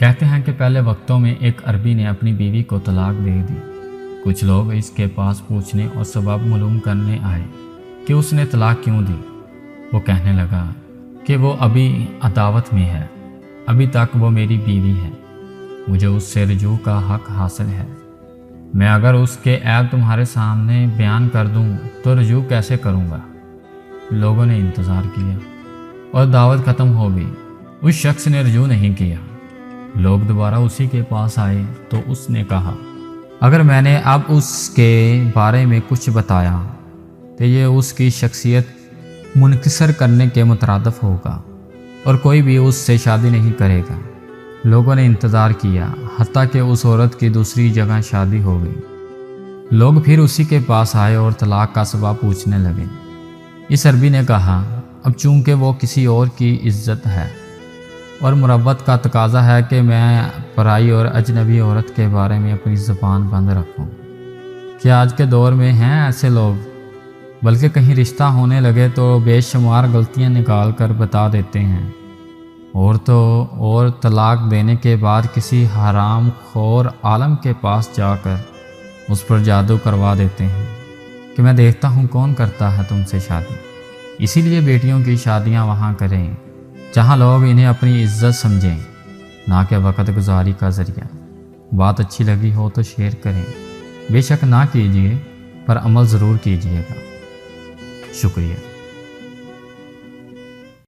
کہتے ہیں کہ پہلے وقتوں میں ایک عربی نے اپنی بیوی کو طلاق دے دی۔ کچھ لوگ اس کے پاس پوچھنے اور سبب معلوم کرنے آئے کہ اس نے طلاق کیوں دی۔ وہ کہنے لگا کہ وہ ابھی عداوت میں ہے، ابھی تک وہ میری بیوی ہے، مجھے اس سے رجوع کا حق حاصل ہے۔ میں اگر اس کے عیب تمہارے سامنے بیان کر دوں تو رجوع کیسے کروں گا؟ لوگوں نے انتظار کیا اور دعوت ختم ہو گئی۔ اس شخص نے رجوع نہیں کیا۔ لوگ دوبارہ اسی کے پاس آئے تو اس نے کہا، اگر میں نے اب اس کے بارے میں کچھ بتایا تو یہ اس کی شخصیت منکسر کرنے کے مترادف ہوگا اور کوئی بھی اس سے شادی نہیں کرے گا۔ لوگوں نے انتظار کیا حتیٰ کہ اس عورت کی دوسری جگہ شادی ہو گئی۔ لوگ پھر اسی کے پاس آئے اور طلاق کا سبب پوچھنے لگے۔ اس عربی نے کہا، اب چونکہ وہ کسی اور کی عزت ہے اور مروت کا تقاضا ہے کہ میں پرائی اور اجنبی عورت کے بارے میں اپنی زبان بند رکھوں۔ کیا آج کے دور میں ہیں ایسے لوگ؟ بلکہ کہیں رشتہ ہونے لگے تو بے شمار غلطیاں نکال کر بتا دیتے ہیں، اور طلاق دینے کے بعد کسی حرام خور عالم کے پاس جا کر اس پر جادو کروا دیتے ہیں کہ میں دیکھتا ہوں کون کرتا ہے تم سے شادی۔ اسی لیے بیٹیوں کی شادیاں وہاں کریں جہاں لوگ انہیں اپنی عزت سمجھیں، نہ کہ وقت گزاری کا ذریعہ۔ بات اچھی لگی ہو تو شیئر کریں، بے شک نہ کیجیے پر عمل ضرور کیجیے گا۔ شکریہ۔